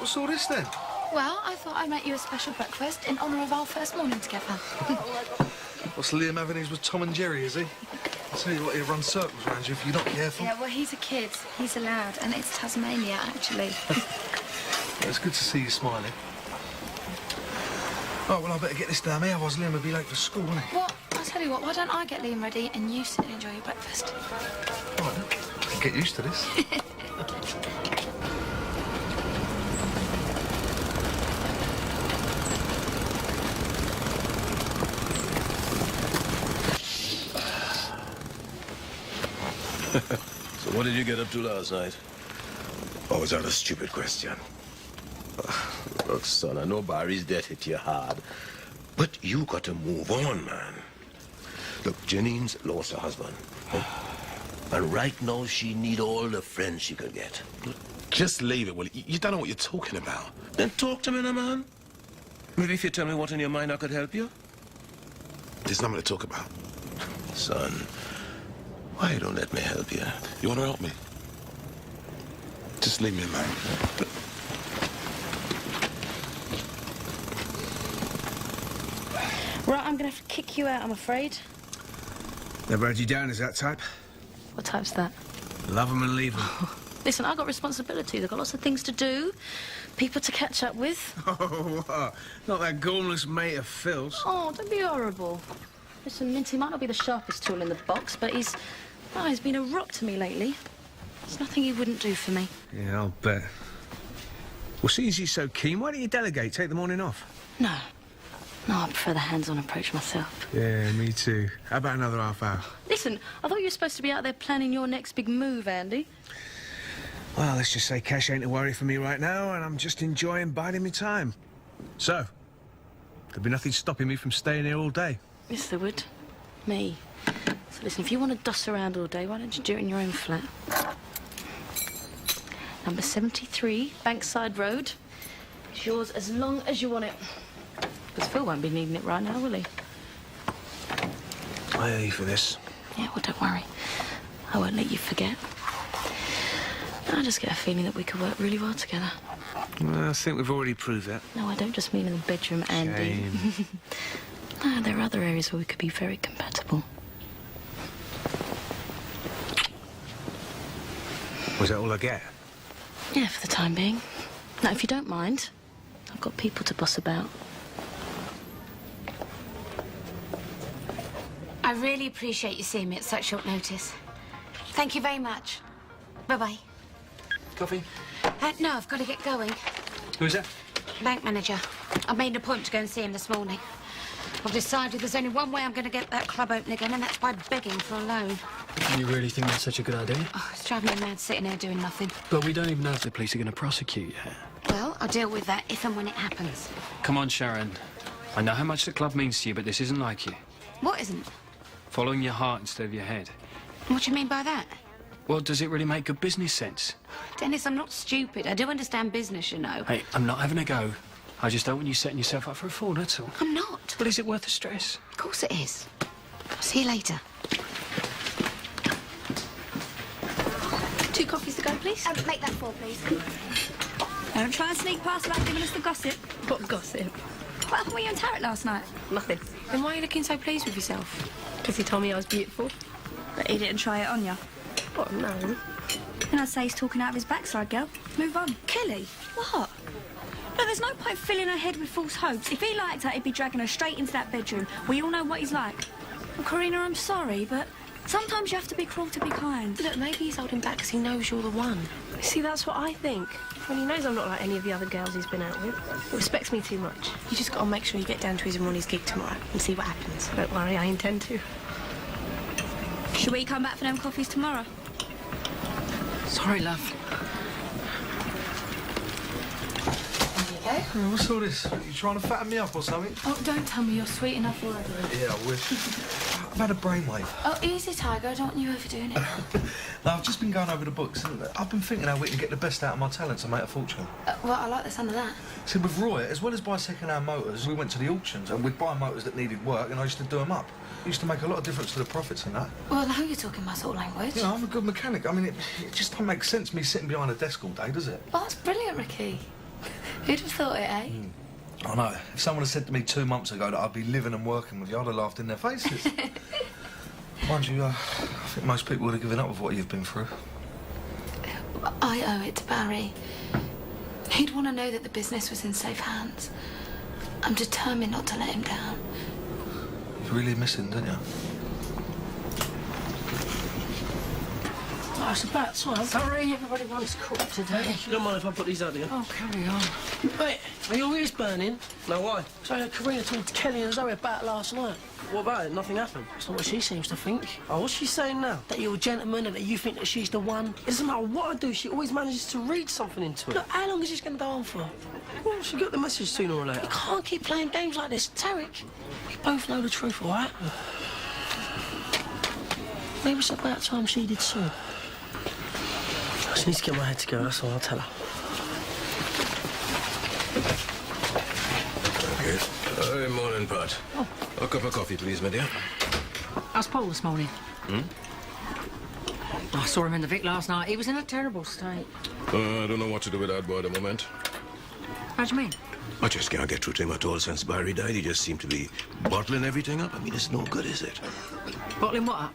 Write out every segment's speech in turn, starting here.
what's all this then? Well, I thought I'd make you a special breakfast in honour of our first morning together. What's Liam having his with Tom and Jerry, is he? I'll tell you what, he'll run circles around you if you're not careful. Yeah, well, he's a kid. He's allowed, and it's Tasmania, actually. It's good to see you smiling. Oh, well, I better get this down here, otherwise Liam will be late for school, won't he? Well, I'll tell you what, why don't I get Liam ready and you sit and enjoy your breakfast? All right, then. I can get used to this. So what did you get up to last night? Oh, is that a stupid question? Look, son, I know Barry's death hit you hard, but you got to move on, man. Look, Janine's lost her husband. And right now, she need all the friends she can get. Just leave it, Willie. You don't know what you're talking about. Then talk to me, now, man. Maybe if you tell me what in your mind, I could help you. There's nothing to talk about. Son, why don't let me help you? You want to help me? Just leave me alone. Right, I'm gonna have to kick you out, I'm afraid. Never had you down as that type. What type's that? Love 'em and leave 'em. Listen, I've got responsibilities. I've got lots of things to do, people to catch up with. Oh, what? Not that gormless mate of Phil's. Oh, don't be horrible. Listen, Minty might not be the sharpest tool in the box, but he's been a rock to me lately. There's nothing he wouldn't do for me. Yeah, I'll bet. Well, seeing as you're so keen, why don't you delegate? Take the morning off. No. No, I prefer the hands-on approach myself. Yeah, me too. How about another half hour? Listen, I thought you were supposed to be out there planning your next big move, Andy. Well, let's just say cash ain't a worry for me right now, and I'm just enjoying biding my time. So, there'll be nothing stopping me from staying here all day. Yes, there would. Me. So listen, if you want to doss around all day, why don't you do it in your own flat? Number 73, Bankside Road. It's yours as long as you want it. Because Phil won't be needing it right now, will he? I owe you for this. Yeah, well, don't worry. I won't let you forget. I just get a feeling that we could work really well together. Well, I think we've already proved that. No, I don't just mean in the bedroom, Andy. No, there are other areas where we could be very compatible. Was that all I get? Yeah, for the time being. Now, if you don't mind, I've got people to boss about. I really appreciate you seeing me at such short notice. Thank you very much. Bye-bye. Coffee? No, I've got to get going. Who's that? Bank manager. I made an appointment to go and see him this morning. I've decided there's only one way I'm going to get that club open again, and that's by begging for a loan. You really think that's such a good idea? Oh, it's driving me mad sitting there doing nothing. But we don't even know if the police are going to prosecute yet. Well, I'll deal with that if and when it happens. Come on, Sharon. I know how much the club means to you, but this isn't like you. What isn't? Following your heart instead of your head. What do you mean by that? Well, does it really make good business sense? Dennis, I'm not stupid. I do understand business, you know. Hey, I'm not having a go. I just don't want you setting yourself up for a fall, that's all. I'm not. But is it worth the stress? Of course it is. I'll see you later. 2 coffees to go, please. Make that 4, please. Don't try and sneak past without giving us the gossip. What gossip? What happened with you and Tarrant last night? Nothing. Then why are you looking so pleased with yourself? Because he told me I was beautiful. But he didn't try it on you. What? No. Then I'd say he's talking out of his backside, girl. Move on. Kelly, what? Look, there's no point filling her head with false hopes. If he liked her, he'd be dragging her straight into that bedroom. We all know what he's like. Well, Karina, I'm sorry, but sometimes you have to be cruel to be kind. Look, maybe he's holding back because he knows you're the one. See, that's what I think. When he knows I'm not like any of the other girls he's been out with, he respects me too much. You just got to make sure you get down to his and Ronnie's gig tomorrow and see what happens. Don't worry, I intend to. Should we come back for them coffees tomorrow? Sorry, love. Hey, what's all this? You trying to fatten me up or something? Oh, don't tell me you're sweet enough already. Yeah, I wish. I've had a brainwave. Oh, easy, Tiger. I don't want you overdoing it. No, I've just been going over the books, and I've been thinking how we can get the best out of my talents and make a fortune. Well, I like the sound of that. See, with Roy, as well as buy second-hand motors, we went to the auctions and we'd buy motors that needed work, and I used to do them up. It used to make a lot of difference to the profits and that. Well, now you're talking my sort of language. You know, I'm a good mechanic. I mean, it just don't make sense me sitting behind a desk all day, does it? Well, that's brilliant, Ricky. Who'd have thought it, eh? I know. If someone had said to me 2 months ago that I'd be living and working with you, I'd have laughed in their faces. Mind you, I think most people would have given up with what you've been through. I owe it to Barry. He'd want to know that the business was in safe hands. I'm determined not to let him down. You really miss him, don't you? Oh, it's about time. Sorry, everybody wants cooked today. You don't mind if I put these out here? Oh, carry on. Wait, are your ears burning? No, why? So Karina told Kelly and Zoe about it last night. What about it? Nothing happened. That's not what she seems to think. Oh, what's she saying now? That you're a gentleman and that you think that she's the one? It doesn't matter what I do, she always manages to read something into it. Look, how long is this going to go on for? Well, she got the message sooner or later. You can't keep playing games like this, Tarek. We both know the truth, all right? Maybe it's about time she did too. I just need to get my head together, that's all I'll tell her. Okay. Morning, Pat. Oh. A cup of coffee, please, my dear. How's Paul this morning? I saw him in the Vic last night. He was in a terrible state. I don't know what to do with that boy at the moment. How do you mean? I just can't get through to him at all since Barry died. He just seemed to be bottling everything up. I mean, it's no good, is it? Bottling what up?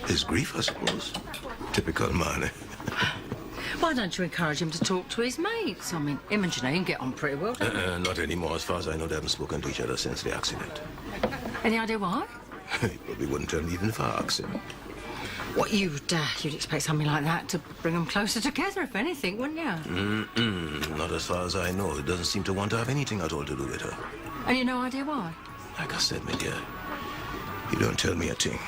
His grief, I suppose. Typical man, eh? Why don't you encourage him to talk to his mates? I mean, him and Janine get on pretty well, don't they? Not anymore. As far as I know, they haven't spoken to each other since the accident. Any idea why? He probably wouldn't tell me even if I asked him. What, you'd expect something like that to bring them closer together, if anything, wouldn't you? Not as far as I know. He doesn't seem to want to have anything at all to do with her. And you no idea why? Like I said, my dear, he don't tell me a thing.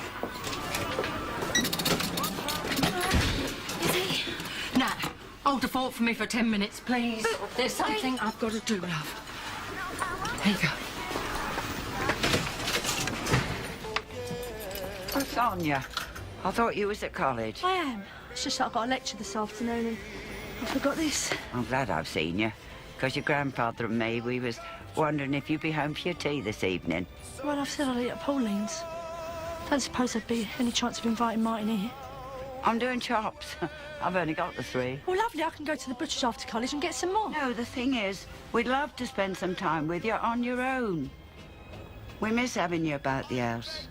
Nat, hold the fort for me for 10 minutes, please. There's something I've got to do, love. Here you go. Oh, Sonia, I thought you was at college. I am. It's just that I've got a lecture this afternoon and I forgot this. I'm glad I've seen you, because your grandfather and me, we was wondering if you'd be home for your tea this evening. Well, I've said I'll eat at Pauline's. Don't suppose there'd be any chance of inviting Martin here. I'm doing chops. I've only got the 3. Well, lovely, I can go to the butcher's after college and get some more. No, the thing is, we'd love to spend some time with you on your own. We miss having you about the house.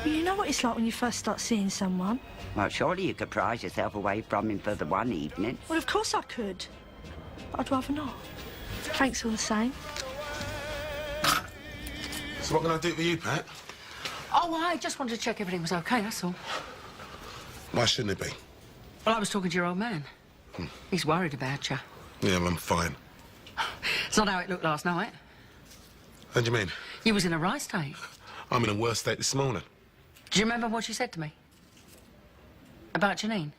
You know what it's like when you first start seeing someone? Well, surely you could prize yourself away from him for the one evening. Well, of course I could. But I'd rather not. Thanks all the same. So what can I do for you, Pat? Oh, I just wanted to check everything was okay, that's all. Why shouldn't it be? Well, I was talking to your old man. He's worried about you. Yeah, well, I'm fine. It's not how it looked last night. How do you mean? You was in a right state. I'm in a worse state this morning. Do you remember what she said to me? About Janine?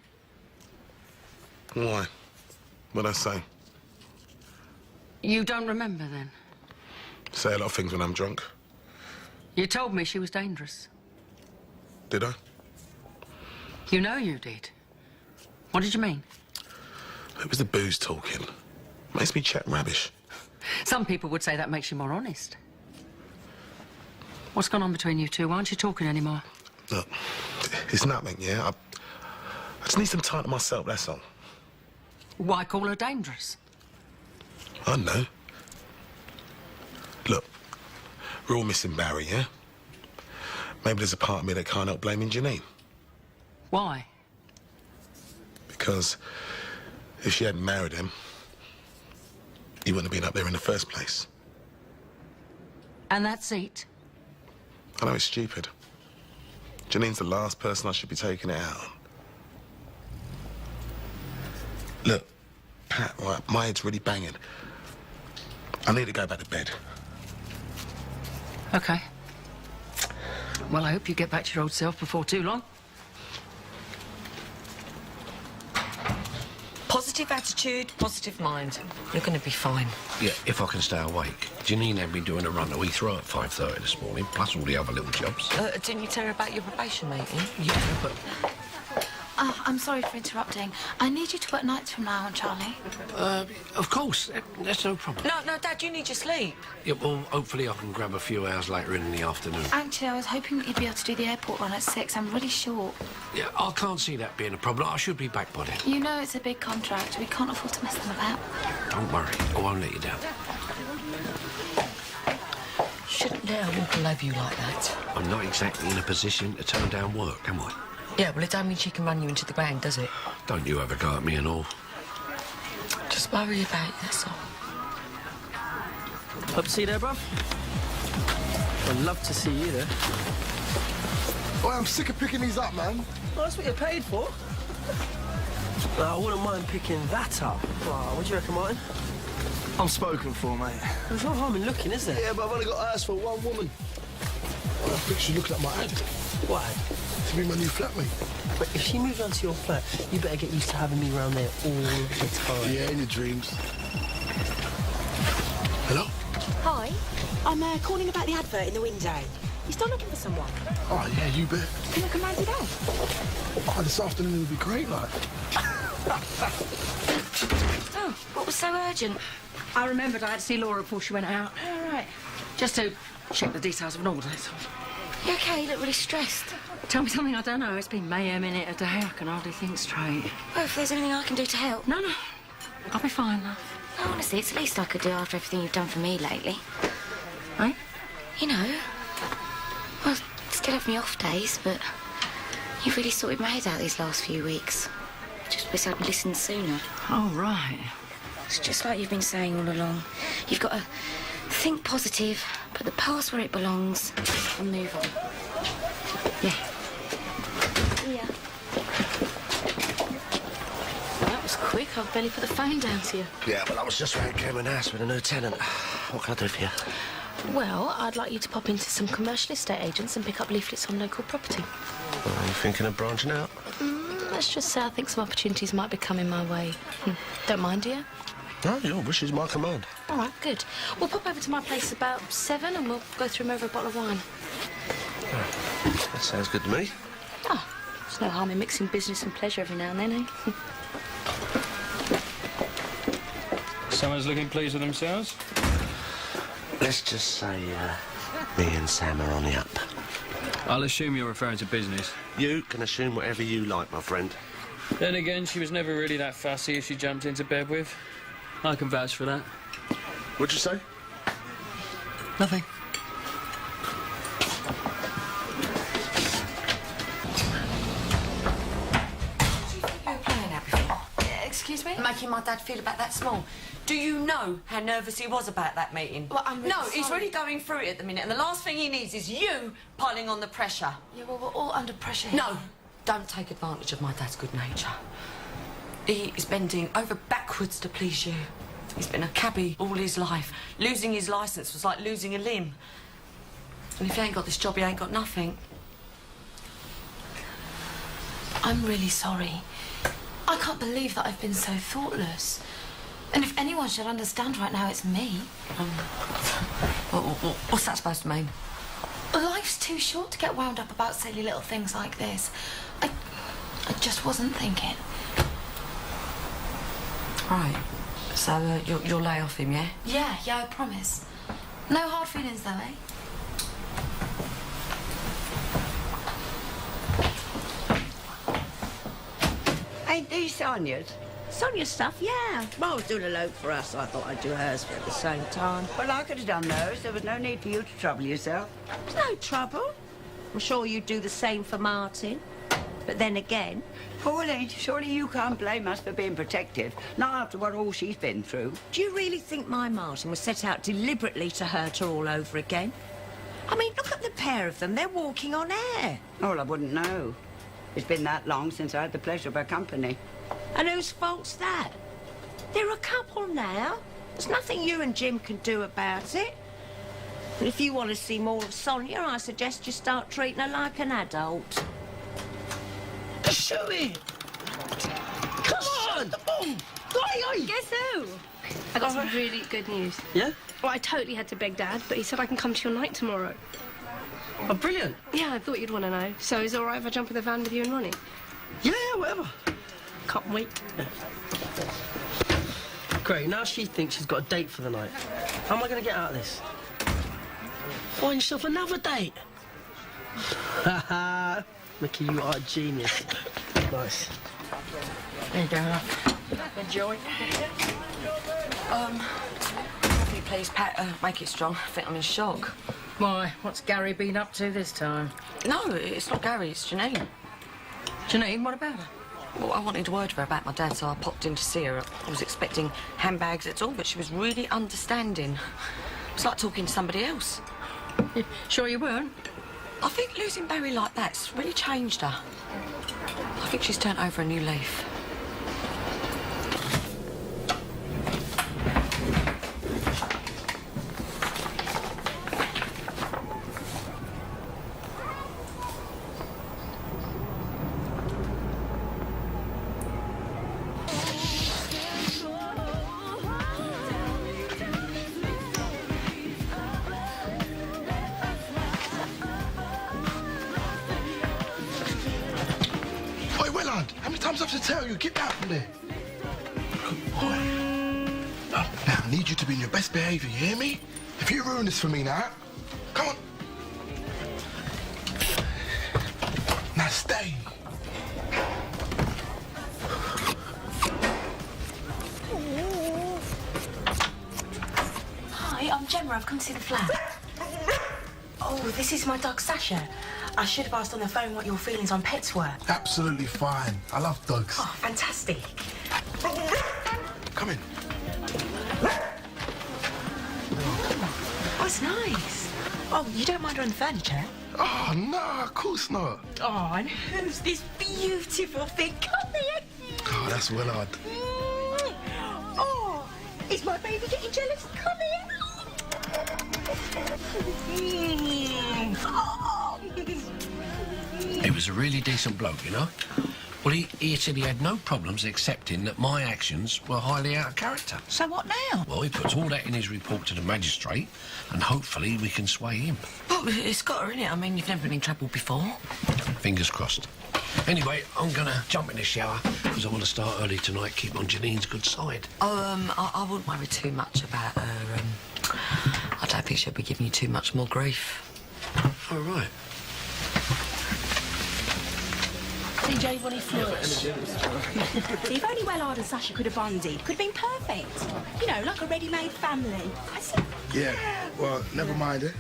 Why? What'd I say? You don't remember, then? Say a lot of things when I'm drunk. You told me she was dangerous. Did I? You know you did. What did you mean? It was the booze talking. Makes me chat rubbish. Some people would say that makes you more honest. What's gone on between you two? Why aren't you talking anymore? Look, it's nothing, yeah? I just need some time to myself, that's all. Why call her dangerous? I don't know. Look, we're all missing Barry, yeah? Maybe there's a part of me that can't help blaming Janine. Why? Because if she hadn't married him, he wouldn't have been up there in the first place. And that seat? I know it's stupid. Janine's the last person I should be taking it out on. Look, Pat, right, my head's really banging. I need to go back to bed. OK. Well, I hope you get back to your old self before too long. Positive attitude, positive mind. You're going to be fine. Yeah, if I can stay awake. Janine had me doing a run to Heathrow at 5:30 this morning, plus all the other little jobs. Didn't you tell her about your probation meeting? Yeah, but I'm sorry for interrupting. I need you to work nights from now on, Charlie. Of course. That's no problem. No, Dad, you need your sleep. Yeah, well, hopefully I can grab a few hours later in the afternoon. Actually, I was hoping that you'd be able to do the airport run at 6. I'm really short. Yeah, I can't see that being a problem. I should be back by then. You know it's a big contract. We can't afford to mess them about. Don't worry. I won't let you down. Shouldn't let her walk all over you like that. I'm not exactly in a position to turn down work, am I? Yeah, well, it don't mean she can run you into the ground, does it? Don't you ever go at me and all. Just worry about it, that's all. Hope to see you there, bruv. I'd love to see you there. Boy, I'm sick of picking these up, man. Well, that's what you're paid for. No, I wouldn't mind picking that up. Wow, what do you reckon, Martin? I'm spoken for, mate. There's no harm in looking, is there? Yeah, but I've only got eyes for one woman. Well, I think she's looking at my ad. What ad? To be my new flatmate. But if she moves round to your flat, you better get used to having me round there all the time. Yeah, in your dreams. Hello? Hi. I'm calling about the advert in the window. You still looking for someone? Oh, yeah, you bet. Can I come round today? Oh, this afternoon would be great, like. Oh, what was so urgent? I remembered I had to see Laura before she went out. All right. Just to check the details of an order. You okay? You look really stressed. Tell me something I don't know. It's been mayhem in it a day. I can hardly think straight. Well, if there's anything I can do to help. No. I'll be fine, love. No, honestly, it's the least I could do after everything you've done for me lately. Eh? You know, well, still have me off days, but you've really sorted my head out these last few weeks. Just wish I'd listened sooner. Oh, right. It's just like you've been saying all along. You've got to think positive, put the past where it belongs, and move on. Yeah. Yeah. Well, that was quick. I've barely put the phone down to you. Yeah, well, I was just round Cameron House with a new tenant. What can I do for you? Well, I'd like you to pop into some commercial estate agents and pick up leaflets on local property. Are you thinking of branching out? Let's just say I think some opportunities might be coming my way. Don't mind, do you? No, your wish is my command. All right, good. We'll pop over to my place about 7 and we'll go through 'em over a bottle of wine. That sounds good to me. Oh, there's no harm in mixing business and pleasure every now and then, eh? Someone's looking pleased with themselves? Let's just say me and Sam are on the up. I'll assume you're referring to business. You can assume whatever you like, my friend. Then again, she was never really that fussy if she jumped into bed with. I can vouch for that. What'd you say? Nothing. You were playing that before? Excuse me? Making my dad feel about that small. Do you know how nervous he was about that meeting? Well, I'm really No, he's sorry. really going through it at the minute, and the last thing he needs is you piling on the pressure. Yeah, well, we're all under pressure here. No, don't take advantage of my dad's good nature. He is bending over backwards to please you. He's been a cabbie all his life. Losing his licence was like losing a limb. And if he ain't got this job, he ain't got nothing. I'm really sorry. I can't believe that I've been so thoughtless. And if anyone should understand right now, it's me. What's that supposed to mean? Life's too short to get wound up about silly little things like this. I just wasn't thinking. Right. So you'll lay off him, yeah? Yeah, I promise. No hard feelings, though, eh? Ain't these Sonia's? Sonia's stuff, yeah. Well, I was doing a load for us, so I thought I'd do hers at the same time. Well, I could have done those. There was no need for you to trouble yourself. There's no trouble. I'm sure you'd do the same for Martin. But then again... Pauline, surely you can't blame us for being protective. Not after what all she's been through. Do you really think my Martin was set out deliberately to hurt her all over again? I mean, look at the pair of them. They're walking on air. Oh, well, I wouldn't know. It's been that long since I had the pleasure of her company. And whose fault's that? They're a couple now. There's nothing you and Jim can do about it. And if you want to see more of Sonia, I suggest you start treating her like an adult. Show it! Come on! Guess who? I got some really good news. Yeah? Well, I totally had to beg Dad, but he said I can come to your night tomorrow. Oh, brilliant. Yeah, I thought you'd want to know. So is it all right if I jump in the van with you and Ronnie? Yeah, whatever. Can't wait. Great, now she thinks she's got a date for the night. How am I going to get out of this? Find yourself another date. Haha. Mickey, you are a genius. Nice. There you go, love. Enjoy. Can you please, Pat, make it strong? I think I'm in shock. Why, what's Gary been up to this time? No, it's not Gary, it's Janine. Janine, what about her? Well, I wanted a word with her about my dad, so I popped in to see her. I was expecting handbags, that's all, but she was really understanding. It was like talking to somebody else. You sure you weren't? I think losing Barry like that's really changed her. I think she's turned over a new leaf. Oi, Willard, how many times do I have to tell you? Get down from there. Good boy. Now, I need you to be in your best behaviour, you hear me? If you ruin this for me now, come on. Now stay. Hi, I'm Gemma. I've come to see the flat. Oh, this is my dog, Sasha. I should have asked on the phone what your feelings on pets were. Absolutely fine. I love dogs. Oh, fantastic. Come in. Oh, it's nice. Oh, you don't mind her on the furniture? Oh, no, of course not. Oh, and who's this beautiful thing? Come here. Oh, that's Willard. Oh, is my baby getting jealous? Come here. Oh. He was a really decent bloke, you know? Well, he said he had no problems accepting that my actions were highly out of character. So what now? Well, he puts all that in his report to the magistrate, and hopefully we can sway him. Well, it's got her in it. I mean, you've never been in trouble before. Fingers crossed. Anyway, I'm gonna jump in the shower, because I want to start early tonight, keep on Janine's good side. I wouldn't worry too much about her. I don't think she'll be giving you too much more grief. All right. DJ, when he flirts. If only Wellard and Sasha could have bonded, could have been perfect. You know, like a ready-made family. Yeah, well, never mind it.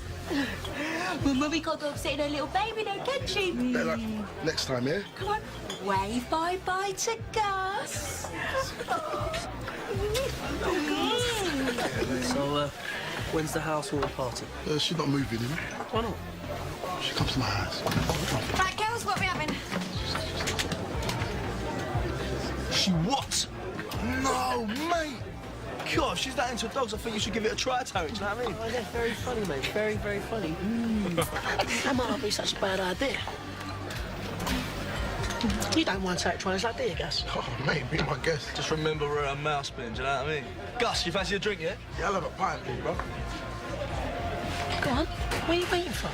Well, Mummy can't go upsetting her little baby now, can she? Better next time, yeah? Come on, wave bye-bye to Gus. So, when's the housewarming party? She's not moving, you know? Why not? She comes to my house. Right, girls, what are we having? She what? No, mate. God, if she's that into dogs, I think you should give it a try, Terry. Do you know what I mean? Oh, they're very funny, mate. Very, very funny. That might not be such a bad idea. You don't mind take trying that, do you, Gus? Oh, mate, be my guest. Just remember we're a mouse bin, do you know what I mean? Gus, you fancy a drink, yeah? Yeah, I'll have a pint, please, bro. Go on. Where are you waiting for?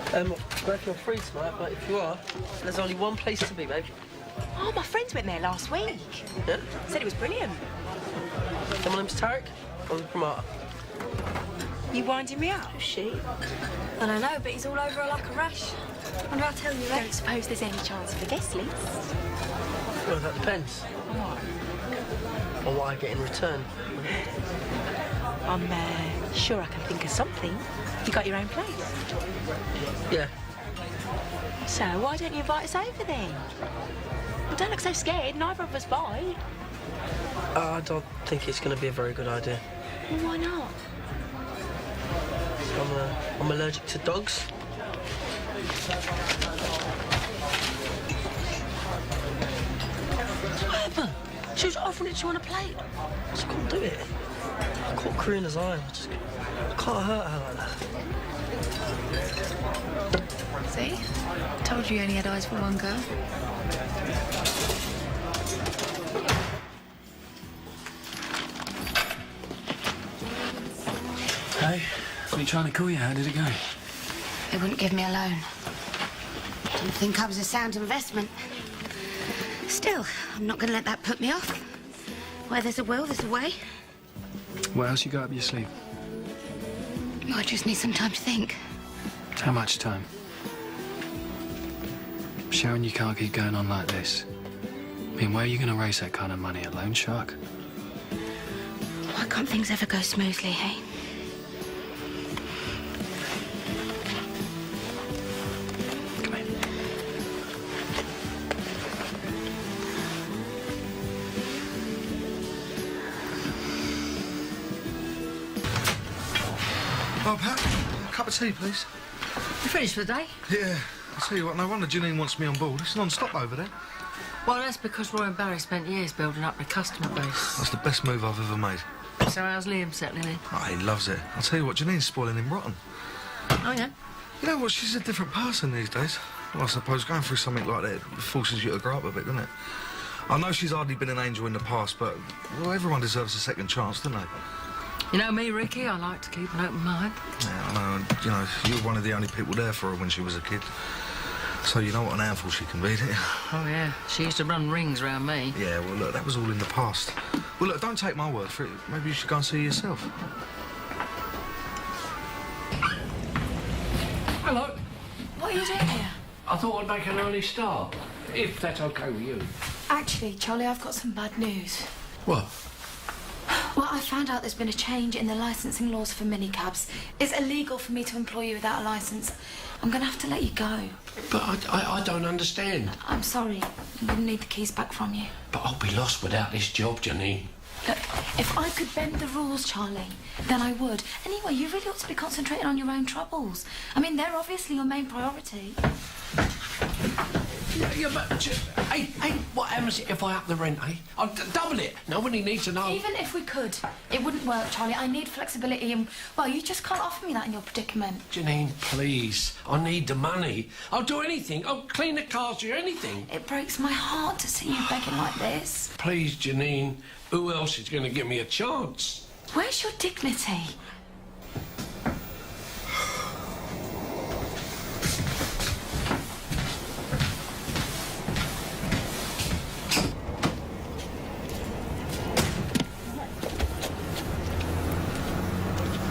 I don't know if you're free tonight, but if you are, there's only one place to be, babe. Oh, my friends went there last week. Yeah? Said it was brilliant. And my name's Tarek. I'm the promoter. You winding me up? Who's she? I don't know, but he's all over her like a rash. Wonder I'll tell you that. Don't suppose there's any chance of a guest list? Well, that depends. On what I get in return. I'm sure I can think of something. You got your own place? Yeah. So why don't you invite us over then? Well, don't look so scared. Neither of us bite. I don't think it's going to be a very good idea. Well, why not? I'm allergic to dogs. What happened? She was offering it to you on a plate. I just couldn't do it. I caught Karina's eye. I can't hurt her like that. See? Told you only had eyes for one girl. Hey, what are you been trying to call you. How did it go? They wouldn't give me a loan. Didn't think I was a sound investment. Still, I'm not going to let that put me off. Where there's a will, there's a way. What else you got up your sleeve? I just need some time to think. How much time? Sharon, you can't keep going on like this. I mean, where are you going to raise that kind of money? A loan shark? Why can't things ever go smoothly, hey? Come here. Oh, Pat, a cup of tea, please. You finished for the day? Yeah. I'll tell you what, no wonder Janine wants me on board. It's non-stop over there. Well, that's because Roy and Barry spent years building up their customer base. That's the best move I've ever made. So how's Liam settling in? Oh, he loves it. I'll tell you what, Janine's spoiling him rotten. Oh, yeah? You know what, she's a different person these days. Well, I suppose going through something like that forces you to grow up a bit, doesn't it? I know she's hardly been an angel in the past, but, well, everyone deserves a second chance, don't they? You know me, Ricky, I like to keep an open mind. Yeah, I know. You know, you were one of the only people there for her when she was a kid. So you know what an handful she can be, don't you? Oh, yeah. She used to run rings round me. Yeah, well, look, that was all in the past. Well, look, don't take my word for it. Maybe you should go and see yourself. Hello. What are you doing here? I thought I'd make an early start, if that's OK with you. Actually, Charlie, I've got some bad news. What? Well, I found out there's been a change in the licensing laws for minicabs. It's illegal for me to employ you without a licence. I'm going to have to let you go. But I don't understand. I'm sorry. I'm going to need the keys back from you. But I'll be lost without this job, Janine. Look, if I could bend the rules, Charlie, then I would. Anyway, you really ought to be concentrating on your own troubles. I mean, they're obviously your main priority. Yeah, but... Hey, what happens if I up the rent, eh? I'll double it. Nobody needs to know. Even if we could, it wouldn't work, Charlie. I need flexibility and, well, you just can't offer me that in your predicament. Janine, please. I need the money. I'll do anything. I'll clean the cars or anything. It breaks my heart to see you begging like this. Please, Janine. Who else is going to give me a chance? Where's your dignity?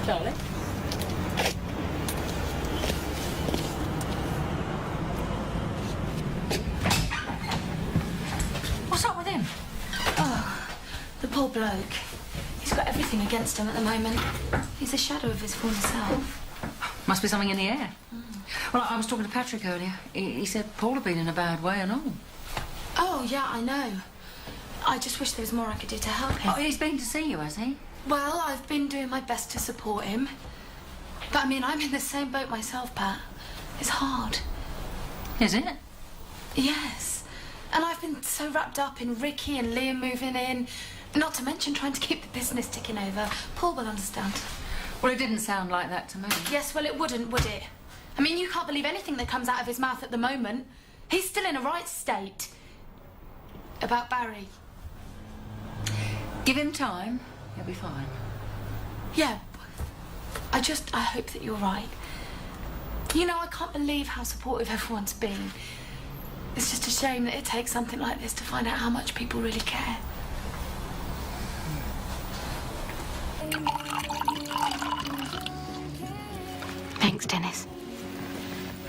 Charlie? What's up with him? Oh, the poor bloke. He's got everything against him at the moment. He's a shadow of his former self. Must be something in the air. Well, I was talking to Patrick earlier. He said Paul had been in a bad way and all. Oh, yeah, I know. I just wish there was more I could do to help him. Oh, he's been to see you, has he? Well, I've been doing my best to support him. But, I mean, I'm in the same boat myself, Pat. It's hard. Is it? Yes. And I've been so wrapped up in Ricky and Liam moving in, not to mention trying to keep the business ticking over. Paul will understand. Well, it didn't sound like that to me. Yes, well, it wouldn't, would it? I mean, you can't believe anything that comes out of his mouth at the moment. He's still in a right state. About Barry. Give him time. He'll be fine. Yeah. I hope that you're right. You know, I can't believe how supportive everyone's been. It's just a shame that it takes something like this to find out how much people really care. Thanks, Dennis.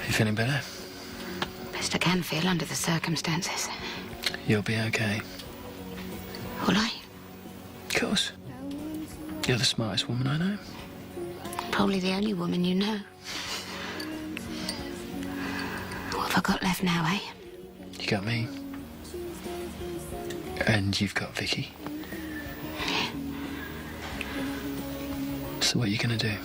You feeling better? Best I can feel under the circumstances. You'll be okay. Will I? Of course. You're the smartest woman I know. Probably the only woman you know. What have I got left now, eh? You got me. And you've got Vicky. So what are you going to do?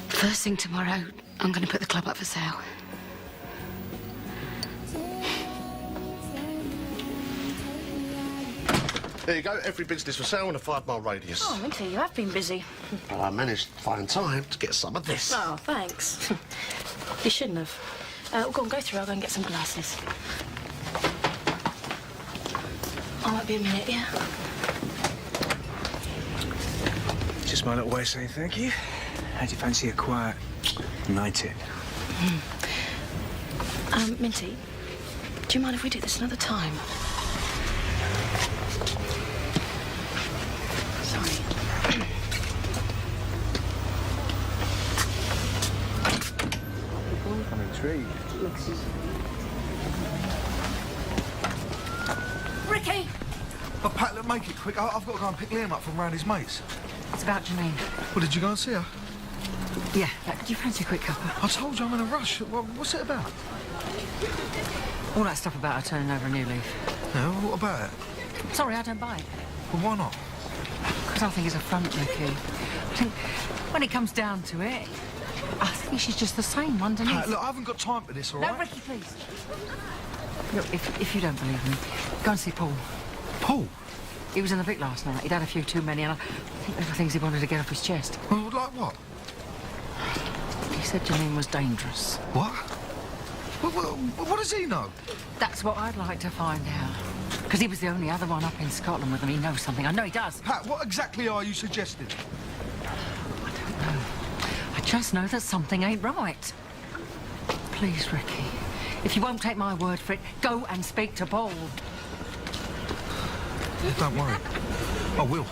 First thing tomorrow, I'm going to put the club up for sale. There you go, every business for sale in a 5-mile radius. Oh, Minty, you have been busy. Well, I managed to find time to get some of this. Oh, thanks. You shouldn't have. Go on, go through. I'll go and get some glasses. I might be a minute, yeah? Just my little way of saying thank you. How do you fancy a quiet night in? Minty, do you mind if we do this another time? Sorry. I'm intrigued. Ricky! But Pat, look, make it quick. I've got to go and pick Liam up from round his mates. It's about Janine. Well, did you go and see her? Yeah, do you fancy a quick cuppa? I told you I'm in a rush. What's it about? All that stuff about her turning over a new leaf. Yeah, well, what about it? Sorry, I don't buy it. Well, why not? Because I think it's a front, Ricky. I think when it comes down to it, I think she's just the same underneath. Pat, look, I haven't got time for this, all right? No, Ricky, please. Look, if you don't believe me, go and see Paul. Paul? He was in the Vic last night. He'd had a few too many, and I think there were things he wanted to get off his chest. Well, like what? He said Janine was dangerous. What? What does he know? That's what I'd like to find out. Because he was the only other one up in Scotland with him. He knows something. I know he does. Pat, what exactly are you suggesting? I don't know. I just know that something ain't right. Please, Ricky, if you won't take my word for it, go and speak to Paul. Don't worry. I will.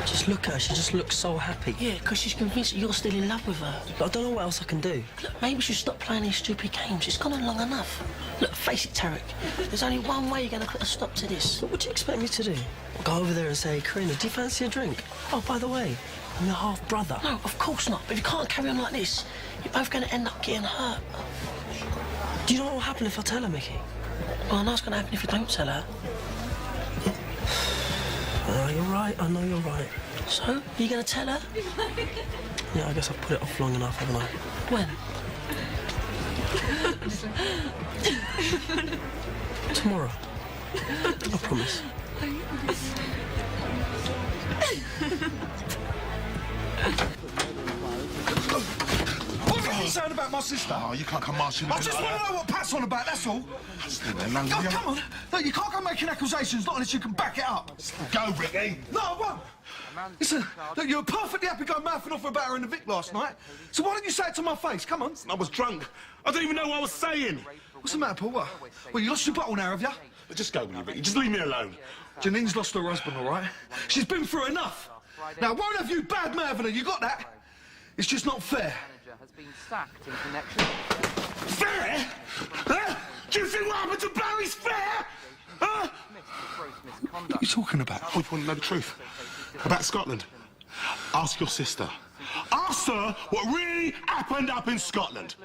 Just look at her, she just looks so happy. Yeah, because she's convinced that you're still in love with her. But I don't know what else I can do. Look, maybe we should stop playing these stupid games. It's gone on long enough. Look, face it, Tarek. There's only one way you're going to put a stop to this. What do you expect me to do? Go over there and say, Karina, do you fancy a drink? Oh, by the way, I'm your half-brother. No, of course not. But if you can't carry on like this, you're both going to end up getting hurt. Do you know what will happen if I tell her, Mickey? Well, I know what's going to happen if you don't tell her. You're right. I know you're right. So, are you going to tell her? Yeah, I guess I've put it off long enough, haven't I? When? Tomorrow. I promise. What are you saying about my sister? Oh, you can't come marching. I just want to know what Pat's on about, that's all. Oh, come on. No, you can't go making accusations, not unless you can back it up. Go, Ricky. No, I won't. Listen, look, you were perfectly happy going mouthing off about her in the Vic last night. So why didn't you say it to my face? Come on. I was drunk. I don't even know what I was saying. What's the matter, Paul? What? Well, you lost your bottle now, have you? But just go, will you, Ricky? Just leave me alone. Janine's lost her husband, all right? She's been through enough. Now, I won't have you bad-mouthing her, you got that? It's just not fair. Fair? Huh? Do you think what happened to Barry's fair? Huh? What are you talking about? Oh, you want to know the truth? About Scotland? Ask your sister. Ask her what really happened up in Scotland.